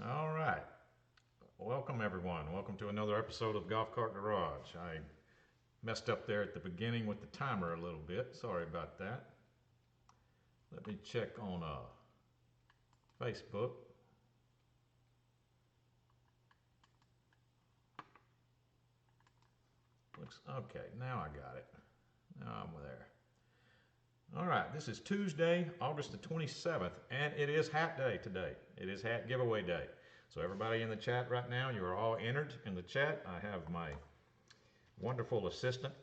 All right. Welcome, everyone. Welcome to another episode of Golf Cart Garage. I messed up there at the beginning with the timer a little bit. Sorry about that. Let me check on Facebook. Looks okay. Now I got it. Now I'm there. All right. This is Tuesday, August the 27th, and it is Hat Day today. It is Hat Giveaway Day. So, everybody in the chat right now, you are all entered in the chat. I have my wonderful assistant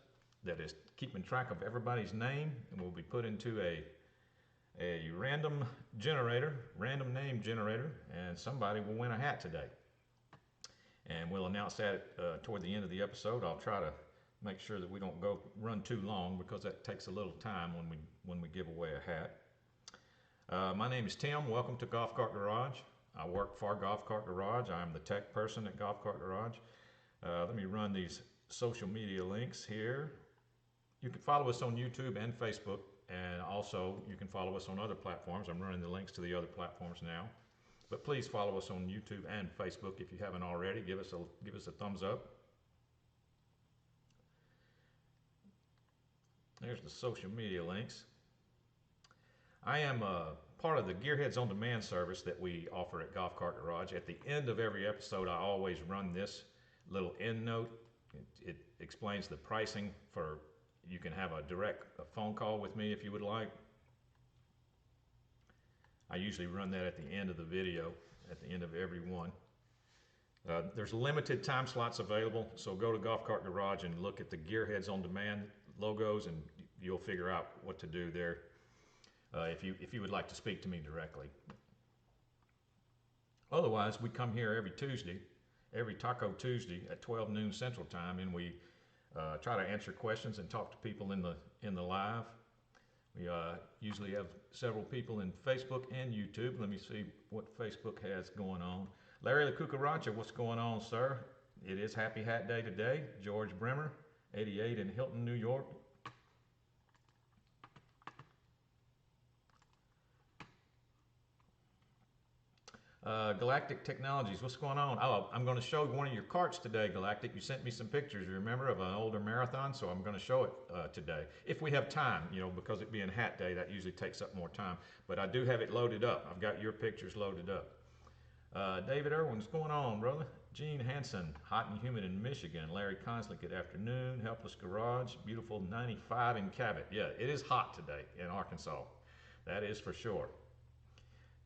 that is keeping track of everybody's name and will be put into a random name generator, and somebody will win a hat today. And we'll announce that toward the end of the episode. I'll try to make sure that we don't run too long because that takes a little time when we give away a hat. My name is Tim. Welcome to Golf Cart Garage. I work for Golf Cart Garage. I'm the tech person at Golf Cart Garage. Let me run these social media links here. You can follow us on YouTube and Facebook, and also you can follow us on other platforms. I'm running the links to the other platforms now. But please follow us on YouTube and Facebook if you haven't already. Give us a thumbs up. There's the social media links. I am part of the Gearheads On Demand service that we offer at Golf Cart Garage. At the end of every episode, I always run this little end note. It explains the pricing for, you can have a phone call with me if you would like. I usually run that at the end of the video, at the end of every one. There's limited time slots available, so go to Golf Cart Garage and look at the Gearheads On Demand logos, and you'll figure out what to do there if you would like to speak to me directly. Otherwise, we come here every Taco Tuesday at 12 noon Central Time, and we try to answer questions and talk to people in the live. We usually have several people in Facebook and YouTube. Let me see what Facebook has going on. Larry the Cucaracha, what's going on, sir? It is Happy Hat Day today. George Bremer, 88 in Hilton, New York. Galactic Technologies, what's going on? Oh, I'm going to show one of your carts today, Galactic. You sent me some pictures, you remember, of an older marathon, so I'm going to show it today. If we have time, because it being Hat Day, that usually takes up more time. But I do have it loaded up. I've got your pictures loaded up. David Irwin, what's going on, brother? Gene Hansen, hot and humid in Michigan. Larry Consley, good afternoon. Helpless Garage, beautiful 95 in Cabot. Yeah, it is hot today in Arkansas. That is for sure.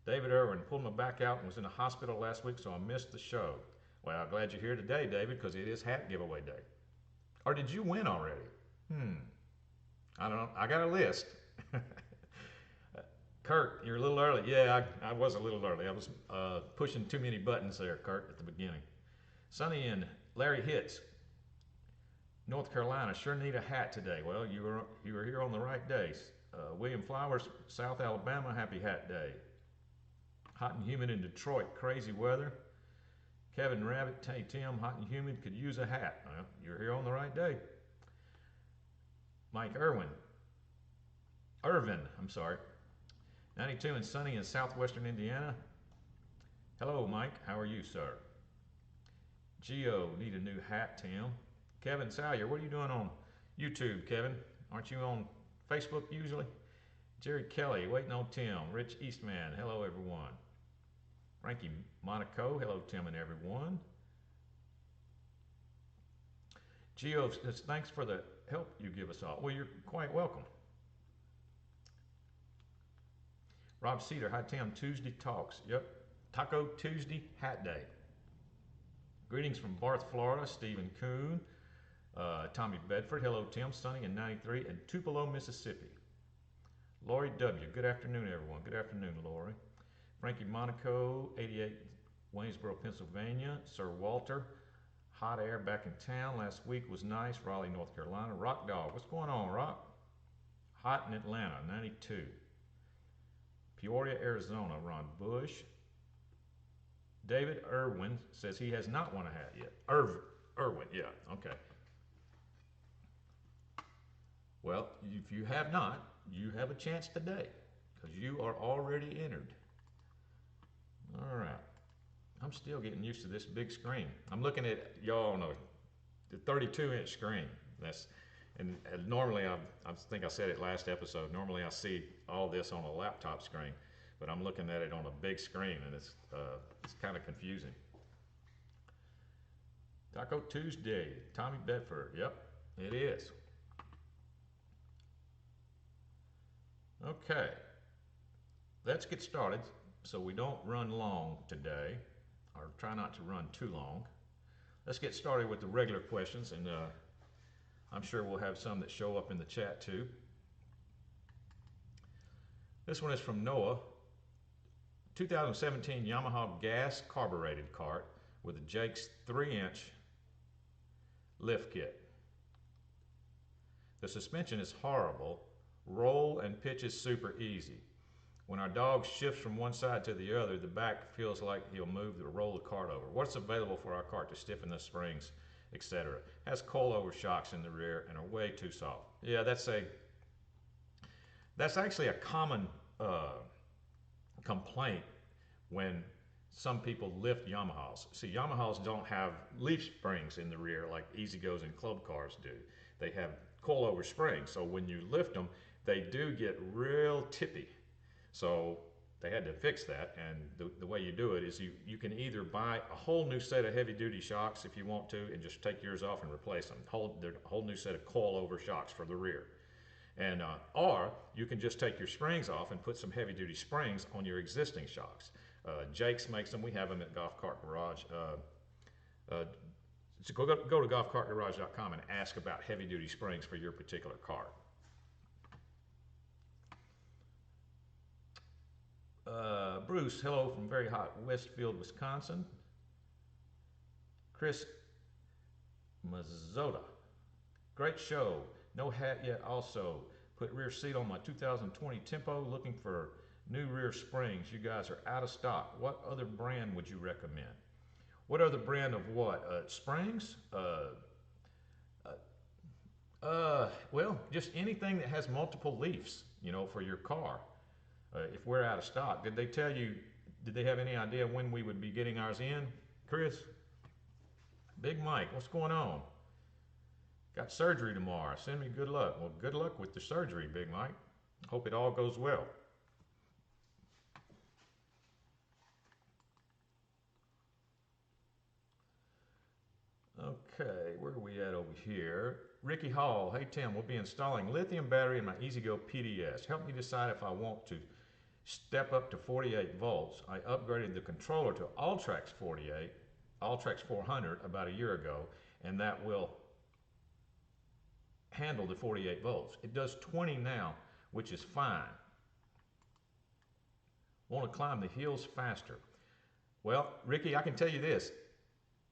David Irwin pulled my back out and was in the hospital last week, so I missed the show. Well, I'm glad you're here today, David, because it is hat giveaway day. Or did you win already? I don't know. I got a list. Kurt, you're a little early. Yeah, I was a little early. I was pushing too many buttons there, Kurt, at the beginning. Sonny and Larry Hitz, North Carolina, sure need a hat today. Well, you were here on the right days. William Flowers, South Alabama, happy hat day. Hot and humid in Detroit, crazy weather. Kevin Rabbit, hey Tim, hot and humid, could use a hat. Well, you're here on the right day. Mike Irvin, I'm sorry. 92 and sunny in southwestern Indiana. Hello, Mike, how are you, sir? Geo, need a new hat, Tim. Kevin Salyer, what are you doing on YouTube, Kevin? Aren't you on Facebook usually? Jerry Kelly, waiting on Tim. Rich Eastman, hello everyone. Frankie Monaco, hello Tim and everyone. Geo says, thanks for the help you give us all. Well, you're quite welcome. Rob Cedar, hi Tim, Tuesday talks. Yep, Taco Tuesday, Hat Day. Greetings from Barth, Florida, Stephen Kuhn. Tommy Bedford, hello Tim, sunny in 93, and Tupelo, Mississippi. Lori W., good afternoon everyone. Good afternoon, Lori. Frankie Monaco, 88, Waynesboro, Pennsylvania. Sir Walter, hot air back in town. Last week was nice. Raleigh, North Carolina. Rock Dog, what's going on, Rock? Hot in Atlanta, 92. Peoria, Arizona, Ron Bush. David Irwin says he has not won a hat yet. Irwin, yeah, okay. Well, if you have not, you have a chance today because you are already entered. All right. I'm still getting used to this big screen. I'm looking at y'all on the 32-inch screen. And normally I think I said it last episode. Normally I see all this on a laptop screen, but I'm looking at it on a big screen, and it's kind of confusing. Taco Tuesday, Tommy Bedford. Yep, it is. Okay, let's get started so we don't run long today, or try not to run too long. Let's get started with the regular questions, and I'm sure we'll have some that show up in the chat too. This one is from Noah. 2017 Yamaha gas carbureted cart with a Jake's 3-inch lift kit. The suspension is horrible. Roll and pitch is super easy. When our dog shifts from one side to the other, the back feels like he'll move to roll the cart over. What's available for our cart to stiffen the springs, etc.? Has coilover shocks in the rear and are way too soft. Yeah, that's actually a common complaint when some people lift Yamahas. See, Yamahas don't have leaf springs in the rear like EZGOs and club cars do. They have coilover springs, so when you lift them, they do get real tippy. So they had to fix that, and the way you do it is you can either buy a whole new set of heavy-duty shocks if you want to, and just take yours off and replace them. They're a whole new set of coilover shocks for the rear. And or you can just take your springs off and put some heavy-duty springs on your existing shocks. Jake's makes them. We have them at Golf Cart Garage. So go to golfcartgarage.com and ask about heavy-duty springs for your particular car. Bruce, hello from very hot Westfield, Wisconsin. Chris Mazzotta, great show. No hat yet also. Put rear seat on my 2020 Tempo, looking for new rear springs. You guys are out of stock. What other brand would you recommend? What other brand of what? Springs? Well, just anything that has multiple leafs, you know, for your car. If we're out of stock, did they tell you, did they have any idea when we would be getting ours in? Chris? Big Mike, what's going on? Got surgery tomorrow. Send me good luck. Well, good luck with the surgery, Big Mike. Hope it all goes well. Okay, where are we at over here? Ricky Hall, hey Tim, we'll be installing lithium battery in my EZGO PDS. Help me decide if I want to step up to 48 volts. I upgraded the controller to Alltrax 400 about a year ago, and that will handle the 48 volts. It does 20 now, which is fine. Want to climb the hills faster. Well, Ricky, I can tell you this.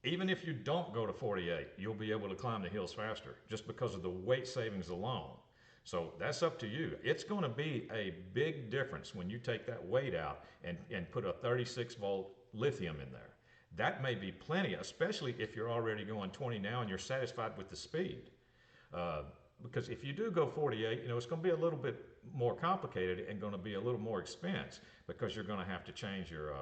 Even if you don't go to 48, you'll be able to climb the hills faster just because of the weight savings alone. So that's up to you. It's going to be a big difference when you take that weight out and put a 36 volt lithium in there. That may be plenty, especially if you're already going 20 now and you're satisfied with the speed. Because if you do go 48, you know, it's going to be a little bit more complicated and going to be a little more expense because you're going to have to change your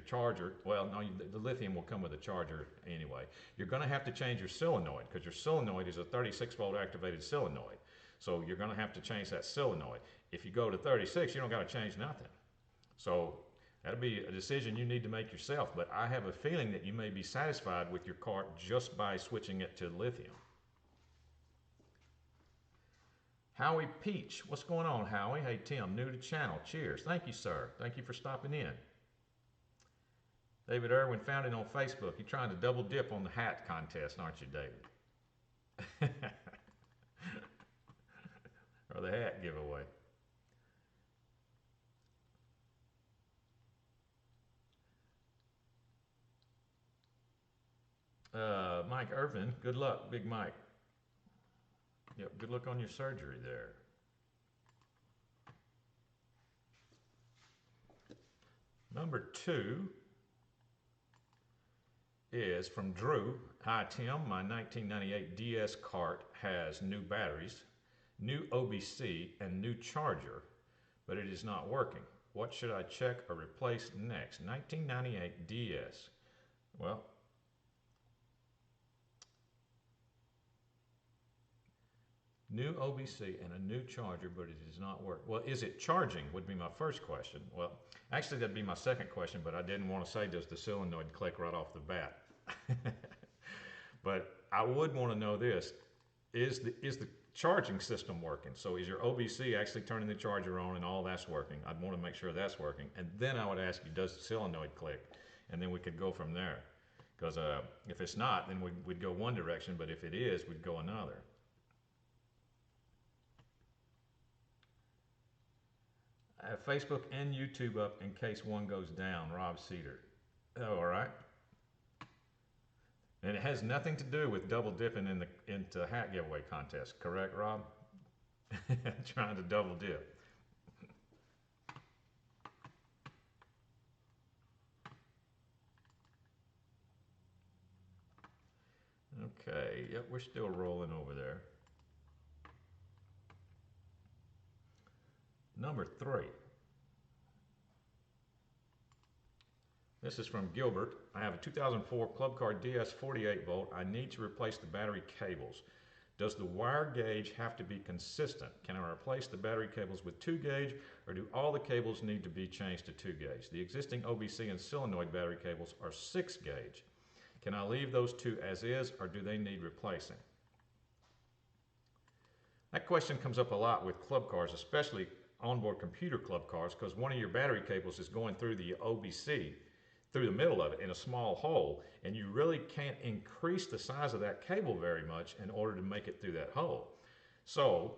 charger. Well, no, the lithium will come with a charger anyway. You're going to have to change your solenoid because your solenoid is a 36 volt activated solenoid. So you're going to have to change that solenoid. If you go to 36, you don't got to change nothing. So that'll be a decision you need to make yourself. But I have a feeling that you may be satisfied with your cart just by switching it to lithium. Howie Peach, what's going on, Howie? Hey, Tim, new to channel. Cheers. Thank you, sir. Thank you for stopping in. David Irwin found it on Facebook. You're trying to double dip on the hat contest, aren't you, David? Or the hat giveaway. Mike Irvin, good luck, Big Mike. Yep, good luck on your surgery there. Number 2 is from Drew. Hi Tim, my 1998 DS cart has new batteries, new OBC, and new charger, but it is not working. What should I check or replace next? 1998 DS. Well, new OBC and a new charger, but it does not work. Well, is it charging would be my first question. Well, actually that'd be my second question, but I didn't want to say does the solenoid click right off the bat. But I would want to know this. Is the charging system working? So is your OBC actually turning the charger on and all that's working? I'd want to make sure that's working. And then I would ask you, does the solenoid click? And then we could go from there. Because if it's not, then we'd go one direction, but if it is, we'd go another. I have Facebook and YouTube up in case one goes down, Rob Cedar. Oh, all right. And it has nothing to do with double dipping into hat giveaway contest, correct, Rob? Trying to double dip. Okay, yep, we're still rolling over there. Number 3. This is from Gilbert. I have a 2004 Club Car DS 48 volt. I need to replace the battery cables. Does the wire gauge have to be consistent? Can I replace the battery cables with 2 gauge, or do all the cables need to be changed to 2 gauge? The existing OBC and solenoid battery cables are 6 gauge. Can I leave those 2 as is, or do they need replacing? That question comes up a lot with club cars, especially onboard computer club cars, because one of your battery cables is going through the OBC, through the middle of it in a small hole, and you really can't increase the size of that cable very much in order to make it through that hole. So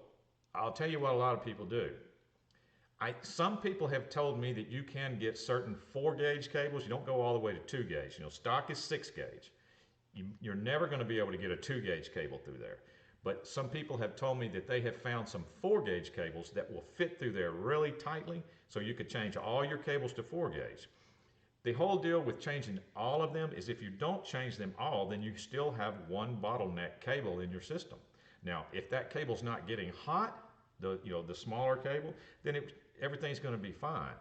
I'll tell you what a lot of people do. Some people have told me that you can get certain 4 gauge cables. You don't go all the way to 2 gauge. You know, stock is 6 gauge. You're never going to be able to get a 2 gauge cable through there. But some people have told me that they have found some 4 gauge cables that will fit through there really tightly, so you could change all your cables to 4 gauge. The whole deal with changing all of them is if you don't change them all, then you still have one bottleneck cable in your system. Now, if that cable's not getting hot, the smaller cable, then everything's going to be fine.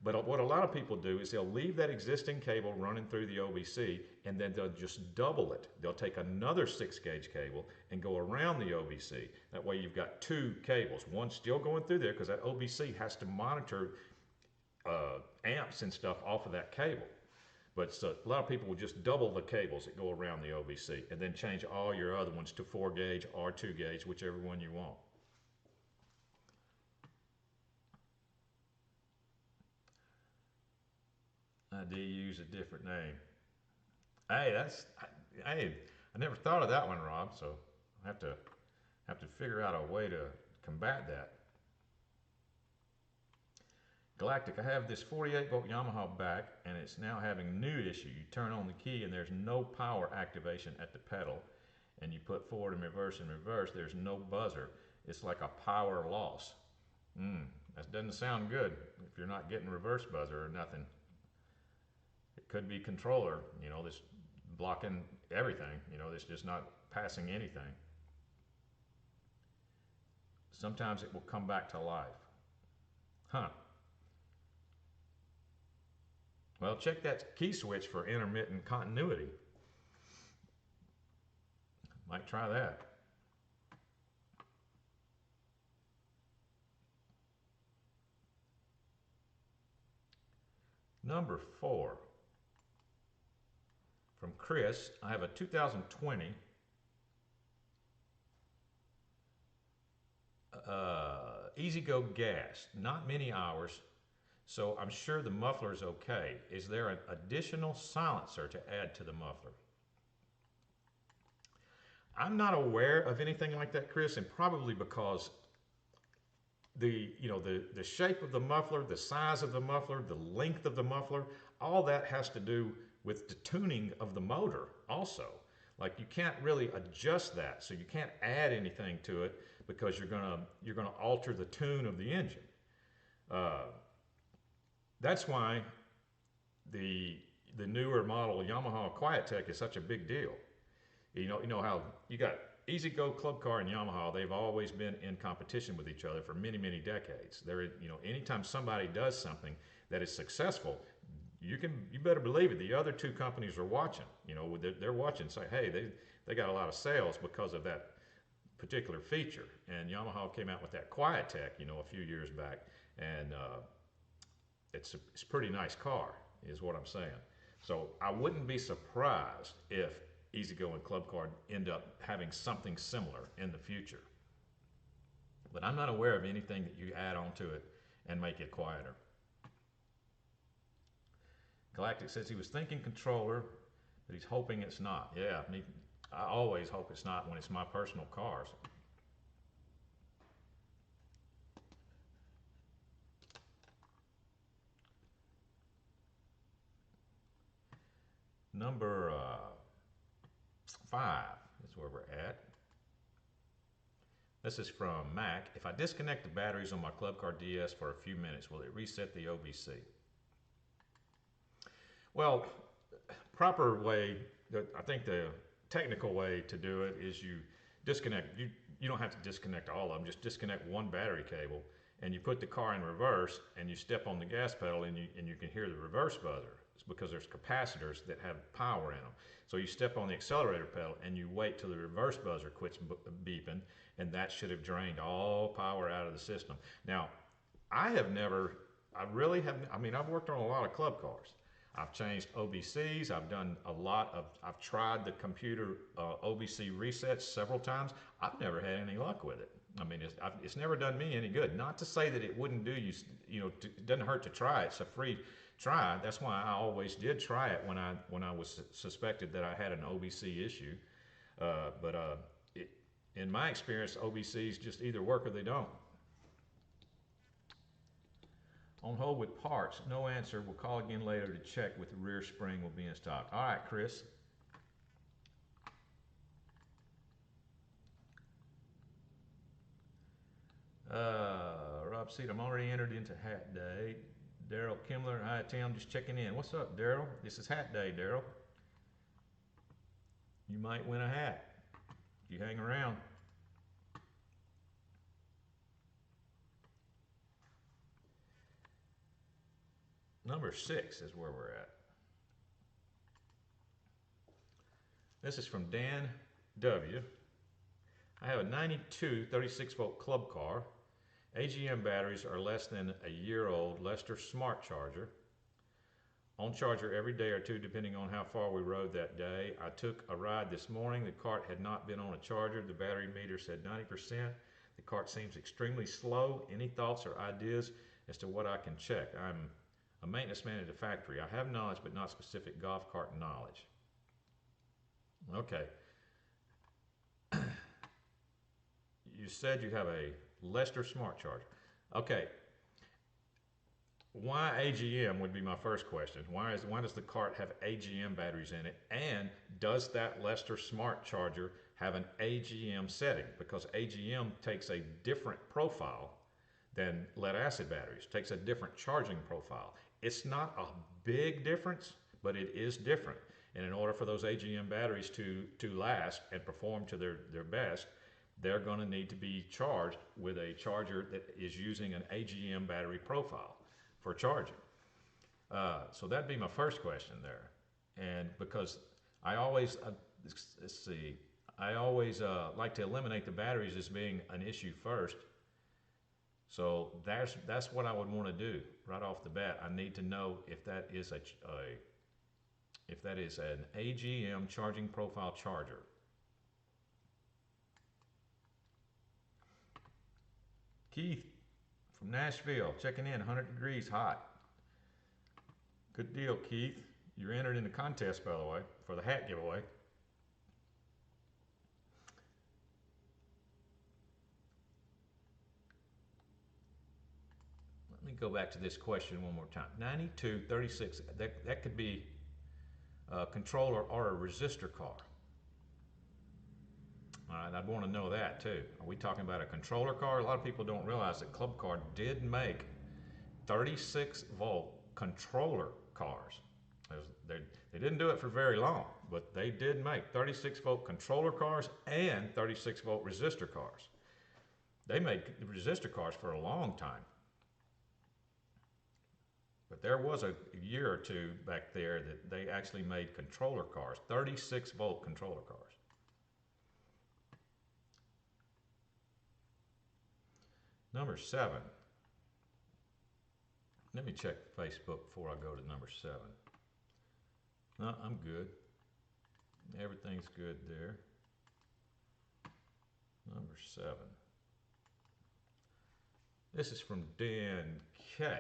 But what a lot of people do is they'll leave that existing cable running through the OBC, and then they'll just double it. They'll take another 6 gauge cable and go around the OBC. That way you've got 2 cables. One still going through there because that OBC has to monitor amps and stuff off of that cable. But a lot of people will just double the cables that go around the OBC and then change all your other ones to 4 gauge or 2 gauge, whichever one you want. I do use a different name. Hey, I never thought of that one, Rob. So I have to figure out a way to combat that. Galactic, I have this 48 volt Yamaha back, and it's now having a new issue. You turn on the key and there's no power activation at the pedal, and you put forward and reverse, there's no buzzer. It's like a power loss. That doesn't sound good if you're not getting reverse buzzer or nothing. It could be controller, this blocking everything, this just not passing anything. Sometimes it will come back to life. Huh. Well, check that key switch for intermittent continuity. Might try that. Number 4. From Chris, I have a 2020 EZGO gas, not many hours, so I'm sure the muffler is okay. Is there an additional silencer to add to the muffler? I'm not aware of anything like that, Chris, and probably because the shape of the muffler, the size of the muffler, the length of the muffler, all that has to do with the tuning of the motor also. Like, you can't really adjust that, so you can't add anything to it because you're gonna alter the tune of the engine. That's why the newer model Yamaha QuietTech is such a big deal. You know how you got EZGO Club Car and Yamaha, they've always been in competition with each other for many, many decades. Anytime somebody does something that is successful, you better believe it. The other two companies are watching. They're watching, say, hey, they got a lot of sales because of that particular feature. And Yamaha came out with that Quiet Tech, a few years back, and it's a pretty nice car, is what I'm saying. So I wouldn't be surprised if EZGO and Club Car end up having something similar in the future. But I'm not aware of anything that you add on to it and make it quieter. Galactic says he was thinking controller, but he's hoping it's not. Yeah, I always hope it's not when it's my personal cars. Number 5 is where we're at. This is from Mac. If I disconnect the batteries on my Club Car DS for a few minutes, will it reset the OBC? Well, proper way, I think the technical way to do it is you disconnect. You don't have to disconnect all of them. Just disconnect one battery cable, and you put the car in reverse, and you step on the gas pedal, and you can hear the reverse buzzer. It's because there's capacitors that have power in them. So you step on the accelerator pedal, and you wait till the reverse buzzer quits beeping, and that should have drained all power out of the system. Now, I've worked on a lot of club cars. I've changed OBCs. I've tried the computer OBC resets several times. I've never had any luck with it. It's never done me any good. Not to say that it wouldn't do you. It doesn't hurt to try it. It's a free try. That's why I always did try it when I was suspected that I had an OBC issue. In my experience, OBCs just either work or they don't. On hold with parts, no answer. We'll call again later to check with the rear spring will be in stock. All right, Chris. Rob Seed, I'm already entered into Hat Day. Daryl Kimler, hi Tim, just checking in. What's up, Daryl? This is Hat Day, Daryl. You might win a hat if you hang around. Number 6 is where we're at. This is from Dan W. I have a 92 36-volt club car. AGM batteries are less than a year old Lester Smart Charger. On charger every day or two depending on how far we rode that day. I took a ride this morning. The cart had not been on a charger. The battery meter said 90%. The cart seems extremely slow. Any thoughts or ideas as to what I can check? I'm a maintenance man at a factory. I have knowledge but not specific golf cart knowledge. Okay. You said you have a Lester Smart Charger. Okay. Why AGM would be my first question. Why does the cart have AGM batteries in it? And does that Lester Smart Charger have an AGM setting? Because AGM takes a different profile than lead acid batteries. It takes a different charging profile. It's not a big difference, but it is different. And in order for those AGM batteries to last and perform to their best, they're going to need to be charged with a charger that is using an AGM battery profile for charging. So that'd be my first question there. And because I always, like to eliminate the batteries as being an issue first. So that's what I would want to do right off the bat. I need to know if that is an AGM charging profile charger. Keith from Nashville, checking in, 100 degrees hot. Good deal, Keith. You're entered in the contest, by the way, for the hat giveaway. Let me go back to this question one more time. 92, 36, that could be a controller or a resistor car. All right, I'd want to know that too. Are we talking about a controller car? A lot of people don't realize that Club Car did make 36 volt controller cars. They didn't do it for very long. but they did make 36-volt controller cars and 36-volt resistor cars. They made resistor cars for a long time. But there was a year or two back there that they actually made controller cars, 36-volt controller cars. Number 7. Let me check Facebook before I go to number 7. No, I'm good. Everything's good there. Number 7. This is from Dan K.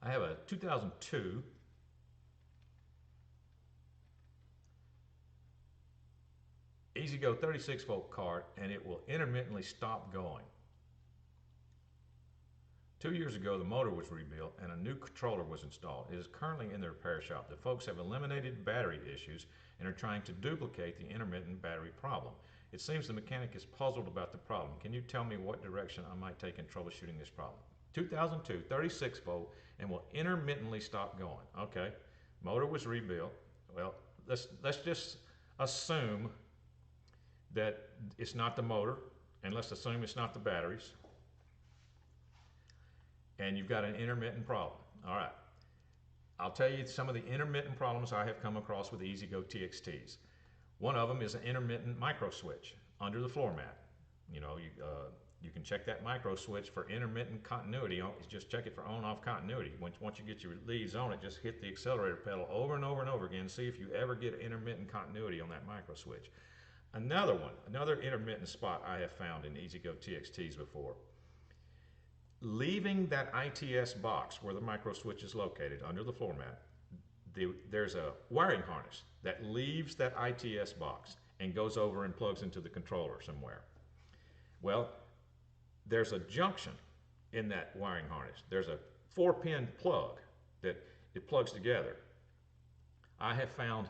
I have a 2002 EZGO 36-volt cart, and it will intermittently stop going. 2 years ago, the motor was rebuilt and a new controller was installed. It is currently in the repair shop. The folks have eliminated battery issues and are trying to duplicate the intermittent battery problem. It seems the mechanic is puzzled about the problem. Can you tell me what direction I might take in troubleshooting this problem? 2002, 36-volt, and will intermittently stop going. Okay, motor was rebuilt. Well, let's just assume that it's not the motor, and let's assume it's not the batteries, and you've got an intermittent problem. All right, I'll tell you some of the intermittent problems I have come across with EZGO TXTs. One of them is an intermittent micro switch under the floor mat. You know, you can check that micro switch for intermittent continuity. Just check it for on-off continuity. Once you get your leads on it, just hit the accelerator pedal over and over and over again. See if you ever get intermittent continuity on that micro switch. Another one, another intermittent spot I have found in EZGO TXTs before. Leaving that ITS box where the micro switch is located under the floor mat, there's a wiring harness that leaves that ITS box and goes over and plugs into the controller somewhere. Well, there's a junction in that wiring harness. There's a 4-pin plug that it plugs together. I have found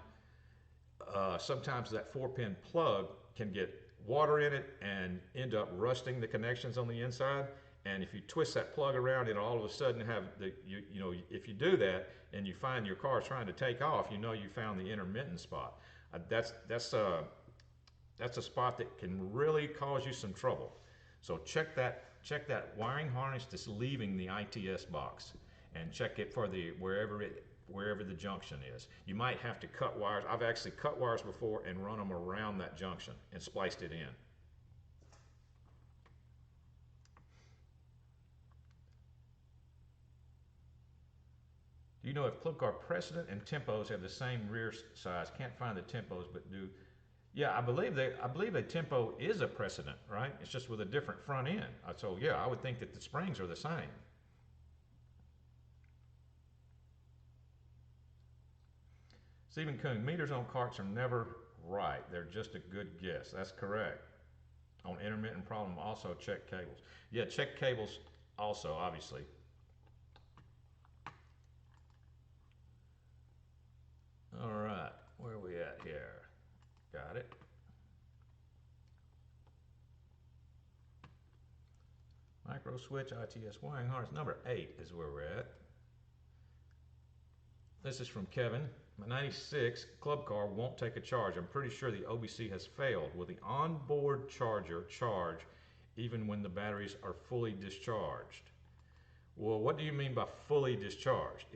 sometimes that 4-pin plug can get water in it and end up rusting the connections on the inside. And if you twist that plug around, it'll all of a sudden have you know, if you do that and you find your car trying to take off, you know you found the intermittent spot. That's a spot that can really cause you some trouble. So check that wiring harness that's leaving the ITS box, and check it for the wherever the junction is. You might have to cut wires. I've actually cut wires before and run them around that junction and spliced it in. Do you know if club car precedent and tempos have the same rear size? Can't find the tempos, but do. Yeah, I believe a tempo is a precedent, right? It's just with a different front end. So yeah, I would think that the springs are the same. Stephen Kuhn, meters on carts are never right. They're just a good guess. That's correct. On intermittent problem, also check cables. Yeah, check cables also, obviously. All right, where are we at here? Got it. Micro switch, ITS wiring harness. Number 8 is where we're at. This is from Kevin. My 96 club car won't take a charge. I'm pretty sure the OBC has failed. Will the onboard charger charge even when the batteries are fully discharged? Well, what do you mean by fully discharged?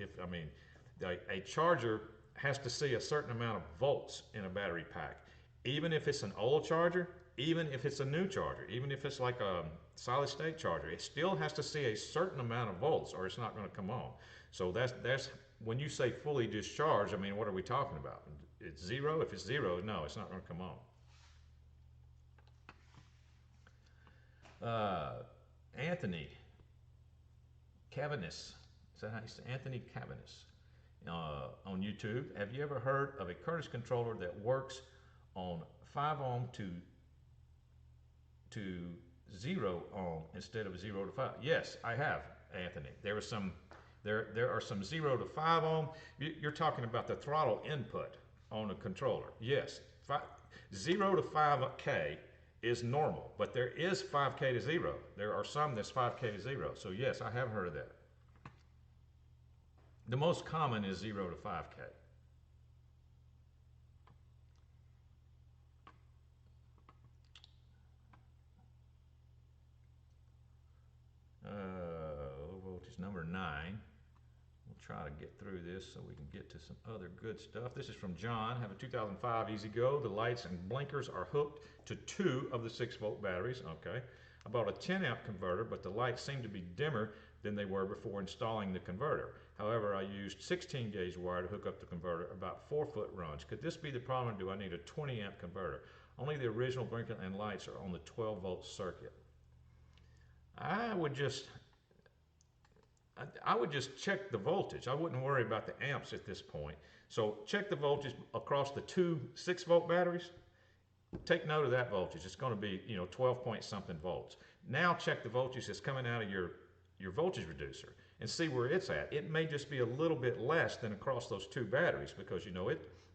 A charger has to see a certain amount of volts in a battery pack. Even if it's an old charger, even if it's a new charger, even if it's like a solid state charger, it still has to see a certain amount of volts or it's not going to come on. So that's when you say fully discharged, I mean, what are we talking about? It's zero? If it's zero, no, it's not going to come on. Anthony Cavanis, is that how you say Anthony Cavanis? On YouTube, have you ever heard of a Curtis controller that works on 5 ohm to 0 ohm instead of 0 to 5? Yes, I have, Anthony. There are some 0 to 5 ohm. You're talking about the throttle input on a controller. Yes, 0 to 5K is normal, but there is 5K to 0. There are some that's 5K to 0. So yes, I have heard of that. The most common is 0 to 5K. Low voltage number 9. We'll try to get through this so we can get to some other good stuff. This is from John. I have a 2005 EZGO. The lights and blinkers are hooked to 2 of the 6-volt batteries. Okay. I bought a 10 amp converter, but the lights seem to be dimmer than they were before installing the converter. However, I used 16 gauge wire to hook up the converter, about 4-foot runs. Could this be the problem, or do I need a 20 amp converter? Only the original blinker and lights are on the 12 volt circuit. I would just check the voltage. I wouldn't worry about the amps at this point. So check the voltage across the 2 6-volt batteries. Take note of that voltage. It's going to be 12 point something volts. Now check the voltage that's coming out of your voltage reducer and see where it's at. It may just be a little bit less than across those 2 batteries, because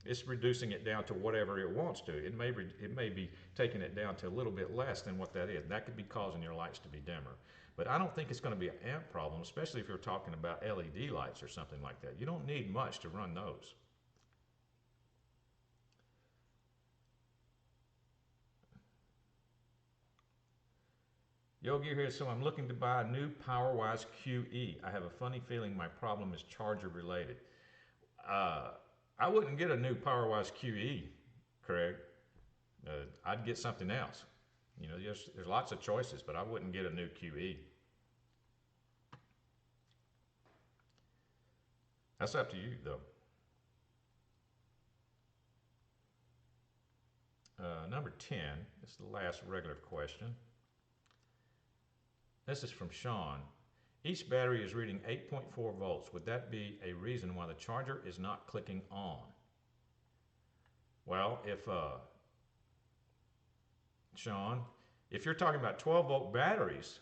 it's reducing it down to whatever it wants to. It may be taking it down to a little bit less than what that is. That could be causing your lights to be dimmer. But I don't think it's going to be an amp problem, especially if you're talking about LED lights or something like that. You don't need much to run those. Yo, Gearheads, so I'm looking to buy a new PowerWise QE. I have a funny feeling my problem is charger related. I wouldn't get a new PowerWise QE, Craig. I'd get something else. There's lots of choices, but I wouldn't get a new QE. That's up to you, though. Number 10, this is the last regular question. This is from Sean. Each battery is reading 8.4 volts. Would that be a reason why the charger is not clicking on? Well, Sean, if you're talking about 12 volt batteries,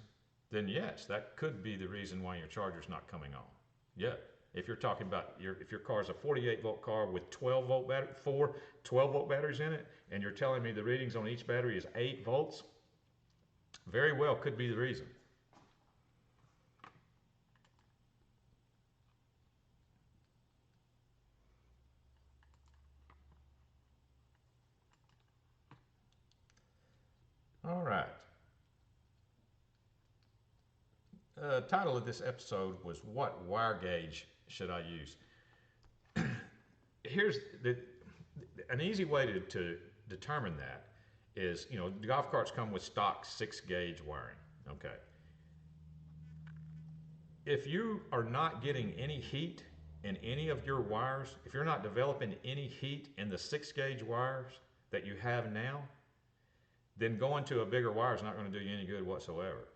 then yes, that could be the reason why your charger's not coming on. Yeah. If you're talking about if your car is a 48 volt car with 4 12 volt batteries in it, and you're telling me the readings on each battery is 8 volts, very well could be the reason. All right. Title of this episode was "What Wire Gauge Should I Use?" Here's an easy way to determine that is, the golf carts come with stock 6 gauge wiring. Okay. If you are not getting any heat in any of your wires, if you're not developing any heat in the 6 gauge wires that you have now, then going to a bigger wire is not going to do you any good whatsoever.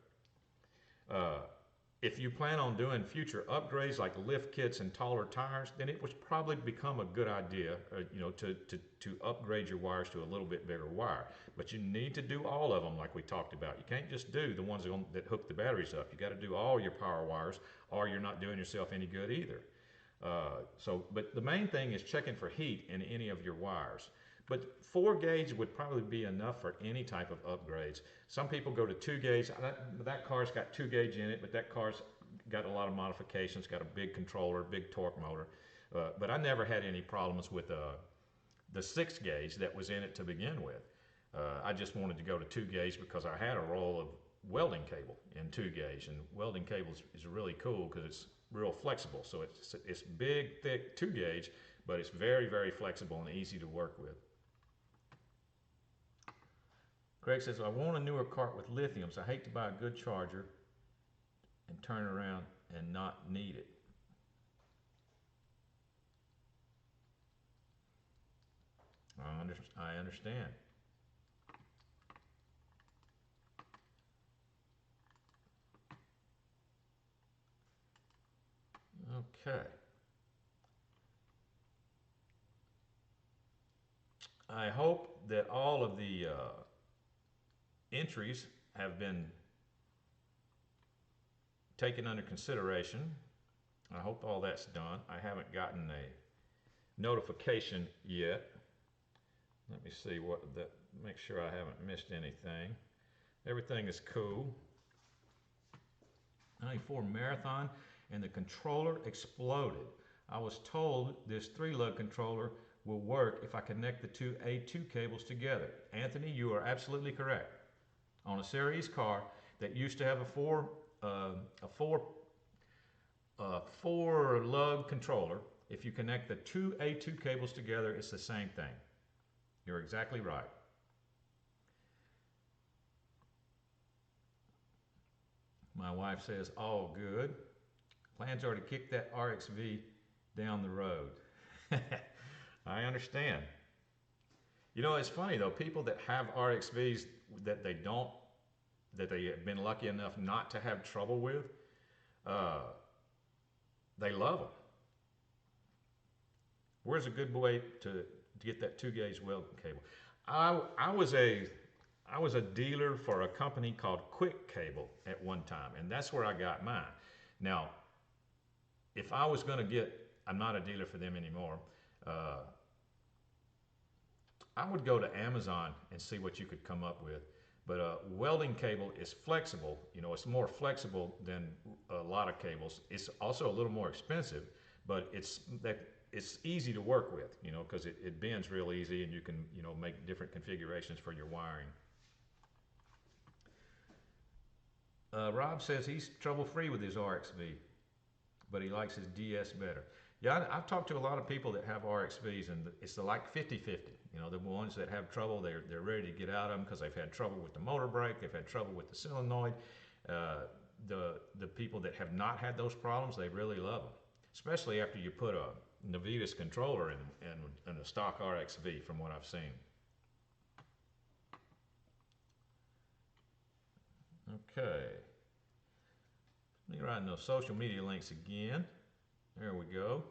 If you plan on doing future upgrades like lift kits and taller tires, then it would probably become a good idea, to upgrade your wires to a little bit bigger wire. But you need to do all of them like we talked about. You can't just do the ones that hook the batteries up. You got to do all your power wires, or you're not doing yourself any good either. But the main thing is checking for heat in any of your wires. But 4 gauge would probably be enough for any type of upgrades. Some people go to 2 gauge. That car's got 2 gauge in it, but that car's got a lot of modifications, got a big controller, big torque motor. But I never had any problems with the 6 gauge that was in it to begin with. I just wanted to go to 2 gauge because I had a roll of welding cable in 2 gauge, and welding cables is really cool because it's real flexible. So it's big, thick 2 gauge, but it's very, very flexible and easy to work with. Greg says, I want a newer cart with lithium, so I hate to buy a good charger and turn around and not need it. I understand. Okay. I hope that all of the entries have been taken under consideration. I hope all that's done. I haven't gotten a notification yet. Let me see make sure I haven't missed anything. Everything is cool. 94 Marathon, and the controller exploded. I was told this 3-lug controller will work if I connect the two A2 cables together. Anthony, you are absolutely correct. On a series car that used to have a four lug controller, if you connect the two A2 cables together, it's the same thing. You're exactly right. My wife says, all good. Plans are to kick that RXV down the road. I understand. You know, it's funny though, people that have RXVs that they have been lucky enough not to have trouble with, they love them. Where's a good way to get that 2-gauge welding cable? I was a dealer for a company called Quick Cable at one time, and that's where I got mine. Now, if I was going to get, I'm not a dealer for them anymore. I would go to Amazon and see what you could come up with. But welding cable is flexible. You know, it's more flexible than a lot of cables. It's also a little more expensive, but it's easy to work with, you know, because it bends real easy and you can, you know, make different configurations for your wiring. Rob says he's trouble-free with his RXV, but he likes his DS better. Yeah, I've talked to a lot of people that have RXVs, and it's like 50-50. You know, the ones that have trouble, they're ready to get out of them because they've had trouble with the motor brake, they've had trouble with the solenoid. The people that have not had those problems, they really love them, especially after you put a Navitas controller in a stock RXV, from what I've seen. Okay. Let me write those social media links again. There we go.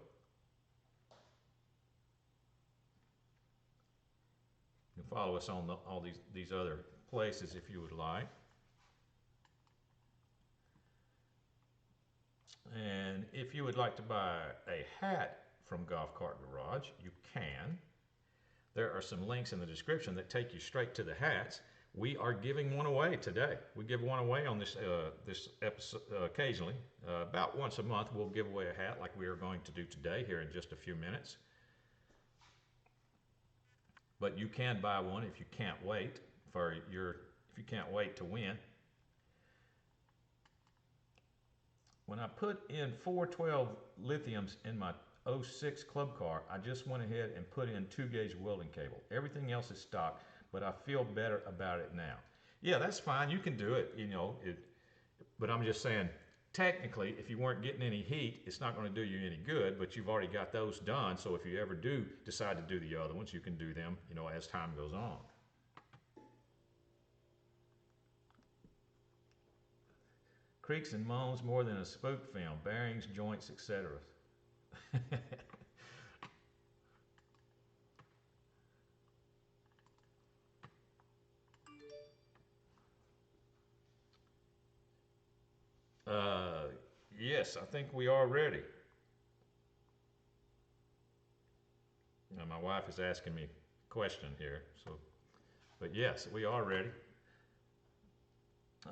You can follow us on all these other places if you would like. And if you would like to buy a hat from Golf Cart Garage, you can. There are some links in the description that take you straight to the hats. We are giving one away today. We give one away on this episode occasionally. About once a month, we'll give away a hat like we are going to do today here in just a few minutes. But you can buy one if you can't wait to win. When I put in 412 lithiums in my 06 club car, I just went ahead and put in 2-gauge welding cable. Everything else is stock, but I feel better about it now. Yeah, that's fine. You can do it, you know. But I'm just saying, technically, if you weren't getting any heat, it's not going to do you any good, but you've already got those done. So if you ever do decide to do the other ones, you can do them, you know, as time goes on. Creaks and moans more than a spook film, bearings, joints, etc. Yes, I think we are ready. Now, my wife is asking me a question here, but yes, we are ready.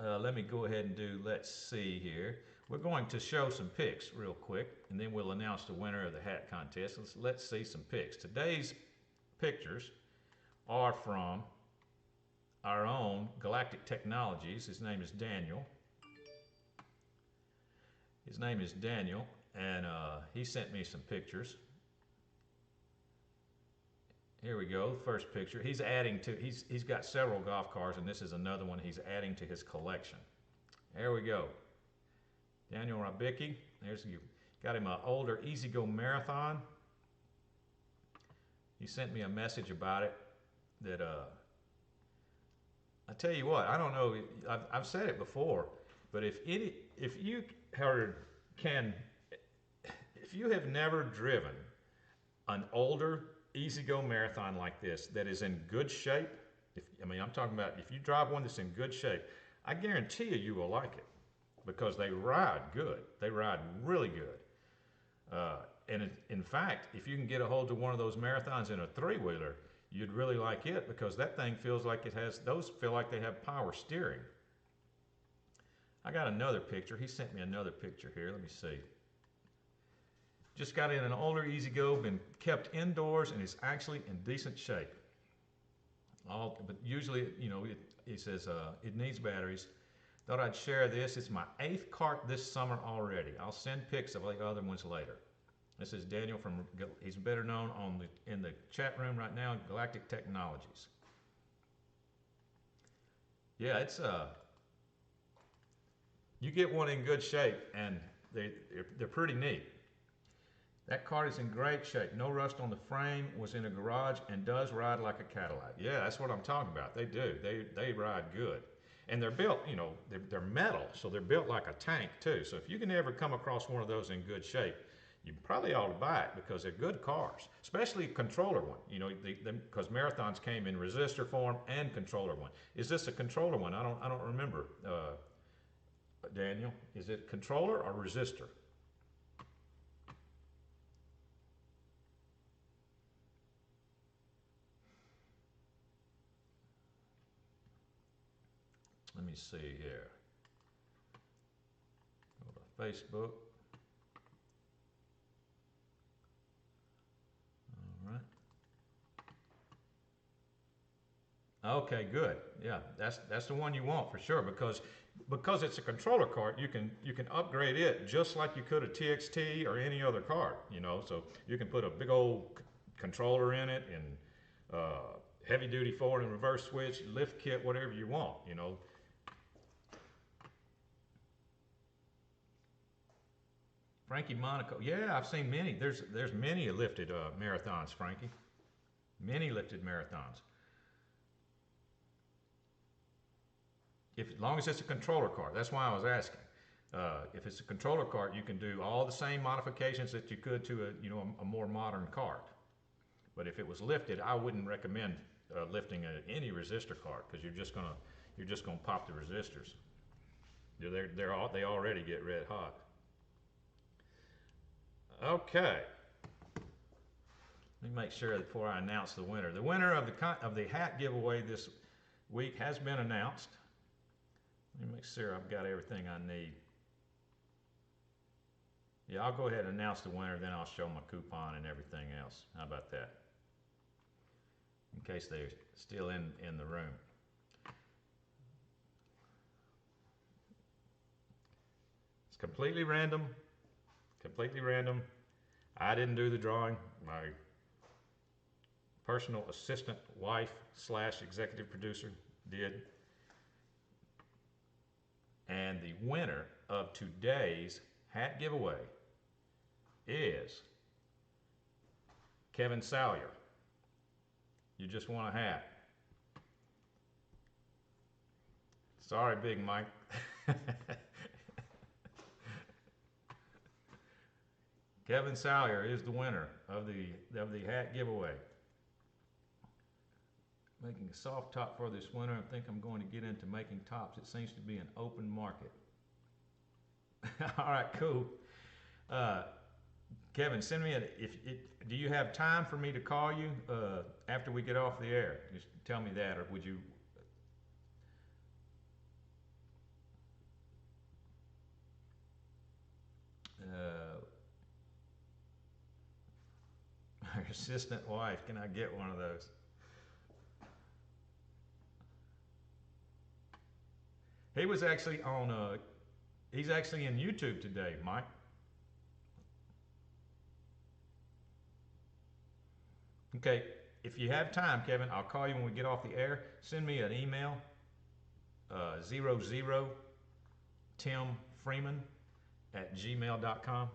Let me go ahead and let's see here. We're going to show some pics real quick, and then we'll announce the winner of the hat contest. Let's see some pics. Today's pictures are from our own Galactic Technologies. His name is Daniel. And he sent me some pictures. Here we go, first picture. He's got several golf cars, and this is another one he's adding to his collection. There we go. Daniel Rabicki, got him an older EZGO Marathon. He sent me a message about it that, I tell you what, I don't know, I've said it before, but if you have never driven an older EZGO Marathon like this that is in good shape, I'm talking about if you drive one that's in good shape, I guarantee you will like it because they ride good. They ride really good. And in fact, if you can get a hold of one of those Marathons in a 3-wheeler, you'd really like it because that thing feels like those feel like they have power steering. I got another picture. He sent me another picture here. Let me see. Just got in an older EZGO, been kept indoors, and it's actually in decent shape. But usually, it says it needs batteries. Thought I'd share this. It's my 8th cart this summer already. I'll send pics of the other ones later. This is Daniel he's better known in the chat room right now, Galactic Technologies. Yeah, it's you get one in good shape, and they're pretty neat. That cart is in great shape. No rust on the frame. Was in a garage and does ride like a Cadillac. Yeah, that's what I'm talking about. They do. They ride good. And they're built, they're metal, so they're built like a tank too. So if you can ever come across one of those in good shape, you probably ought to buy it because they're good cars, especially controller one. Because Marathons came in resistor form and controller one. Is this a controller one? I don't remember. Daniel, is it controller or resistor? Let me see here. Go to Facebook. All right. Okay, good. Yeah, that's the one you want for sure because it's a controller cart. You can upgrade it just like you could a TXT or any other cart. So you can put a big old controller in it and heavy duty forward and reverse switch, lift kit, whatever you want. Frankie Monaco. Yeah, I've seen many. There's many lifted marathons, Frankie. Many lifted marathons. As long as it's a controller cart, that's why I was asking. If it's a controller cart, you can do all the same modifications that you could to a more modern cart. But if it was lifted, I wouldn't recommend lifting any resistor cart because you're just gonna pop the resistors. They already get red hot. Okay. Let me make sure before I announce the winner. The winner of the hat giveaway this week has been announced. Let me make sure I've got everything I need. Yeah, I'll go ahead and announce the winner, then I'll show my coupon and everything else. How about that? In case they're still in the room. It's completely random. Completely random. I didn't do the drawing. My personal assistant, wife / executive producer did. And the winner of today's hat giveaway is Kevin Salyer. You just won a hat. Sorry, Big Mike. Kevin Salyer is the winner of the hat giveaway. Making a soft top for this winter. I think I'm going to get into making tops. It seems to be an open market. All right, cool. Kevin, send me do you have time for me to call you after we get off the air? Just tell me that, or would you? My assistant wife, can I get one of those? He was actually on, he's actually in YouTube today, Mike. Okay, if you have time, Kevin, I'll call you when we get off the air. Send me an email, 00timfreeman@gmail.com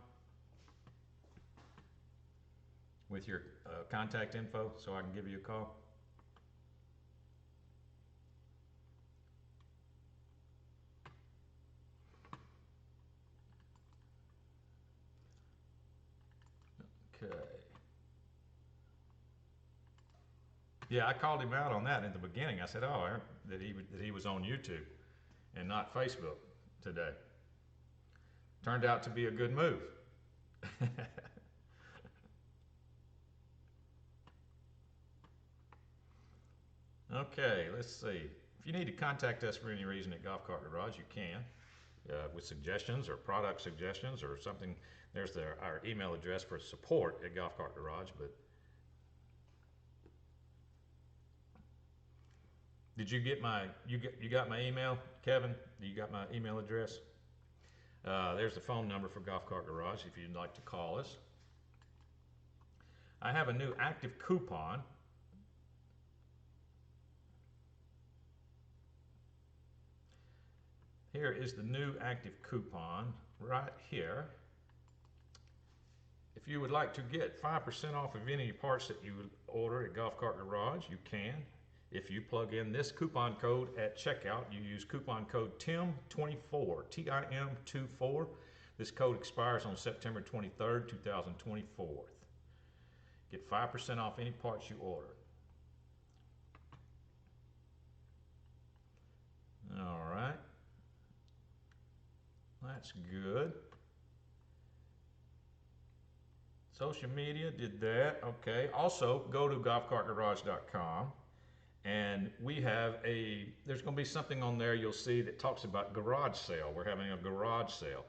with your contact info so I can give you a call. Okay. Yeah, I called him out on that in the beginning. I said, oh, that he was on YouTube and not Facebook today. Turned out to be a good move. Okay, let's see. If you need to contact us for any reason at Golf Cart Garage, you can. with suggestions or product suggestions or something. There's our email address for support at Golf Cart Garage. But did you get you got my email, Kevin? You got my email address? There's the phone number for Golf Cart Garage if you'd like to call us. I have a new active coupon. Here is the new active coupon right here. If you would like to get 5% off of any parts that you would order at Golf Cart Garage, you can. If you plug in this coupon code at checkout, you use coupon code TIM24, TIM24. This code expires on September 23rd, 2024. Get 5% off any parts you order. All right. That's good. Social media did that. Okay. Also, go to golfcartgarage.com. And we have there's going to be something on there you'll see that talks about garage sale. We're having a garage sale.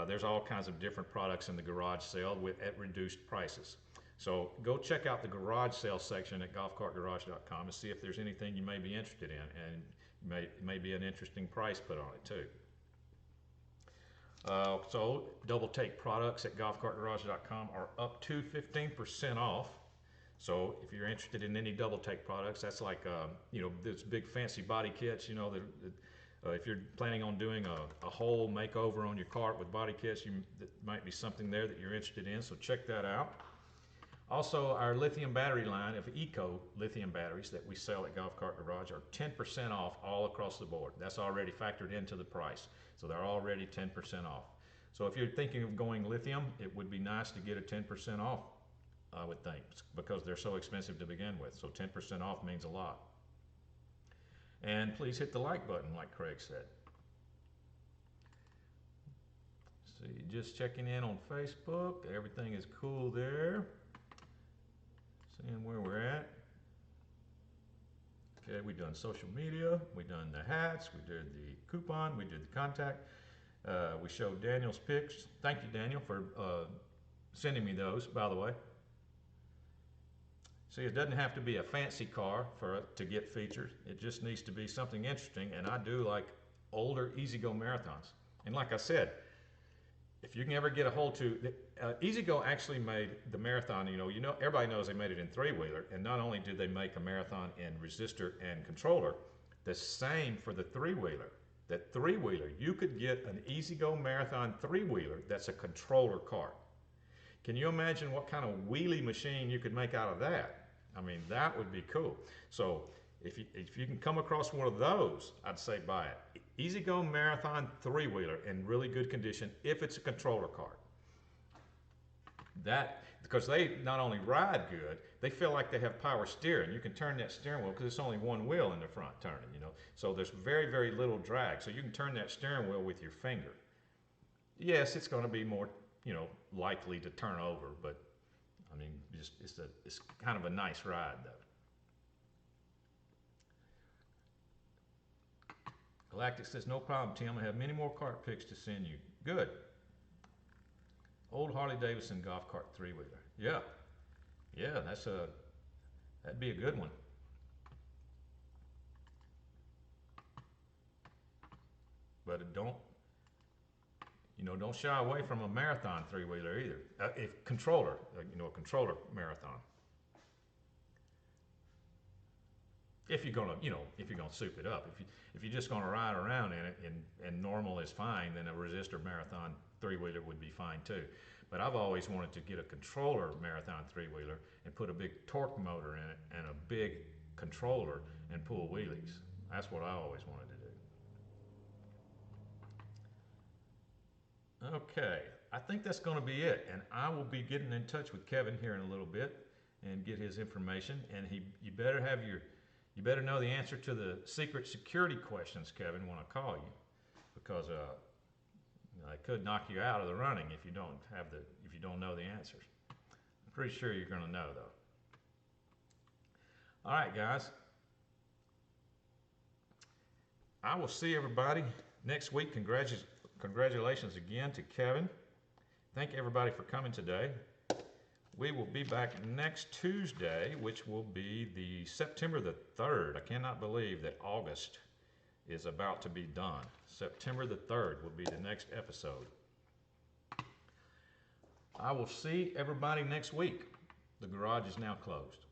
There's all kinds of different products in the garage sale at reduced prices. So go check out the garage sale section at golfcartgarage.com and see if there's anything you may be interested in, and may be an interesting price put on it too. So double take products at golfcartgarage.com are up to 15% off. So if you're interested in any double take products, that's like those big fancy body kits. If you're planning on doing a whole makeover on your cart with body kits, that might be something there that you're interested in. So check that out. Also, our lithium battery line of EZGO lithium batteries that we sell at Golf Cart Garage are 10% off all across the board. That's already factored into the price. So they're already 10% off. So if you're thinking of going lithium, it would be nice to get a 10% off, I would think, because they're so expensive to begin with. So 10% off means a lot. And please hit the like button, like Craig said. See, just checking in on Facebook. Everything is cool there. Seeing where we're at. Okay, we've done social media, we've done the hats, we did the coupon, we did the contact. We showed Daniel's pics. Thank you, Daniel, for sending me those, by the way. See, it doesn't have to be a fancy car to get features. It just needs to be something interesting, and I do like older EZGO Marathons. And like I said, if you can ever get a hold to, EZGO actually made the Marathon, everybody knows they made it in three-wheeler, and not only did they make a Marathon in resistor and controller, the same for the three-wheeler. That three-wheeler, you could get an EZGO Marathon three-wheeler that's a controller cart. Can you imagine what kind of wheelie machine you could make out of that? I mean, that would be cool. So if you can come across one of those, I'd say buy it. EZGO Marathon three-wheeler in really good condition if it's a controller cart. Because they not only ride good, they feel like they have power steering. You can turn that steering wheel because it's only one wheel in the front turning, So there's very, very little drag. So you can turn that steering wheel with your finger. Yes, it's going to be more, likely to turn over, but I mean, it's kind of a nice ride though. Galactic says, no problem, Tim. I have many more cart pics to send you. Good. Old Harley Davidson golf cart three-wheeler. Yeah. Yeah, that'd be a good one. But don't shy away from a marathon three-wheeler either. A controller marathon. If you're gonna soup it up. If you're just gonna ride around in it and normal is fine, then a resistor marathon three-wheeler would be fine too. But I've always wanted to get a controller marathon three-wheeler and put a big torque motor in it and a big controller and pull wheelies. That's what I always wanted to do. Okay, I think that's going to be it, and I will be getting in touch with Kevin here in a little bit and get his information. And you better know the answer to the secret security questions, Kevin, when I call you, because it could knock you out of the running if you don't know the answers. I'm pretty sure you're going to know though. All right, guys. I will see everybody next week. congratulations again to Kevin. Thank everybody for coming today. We will be back next Tuesday, which will be the September the 3rd. I cannot believe that August is about to be done. September the 3rd will be the next episode. I will see everybody next week. The garage is now closed.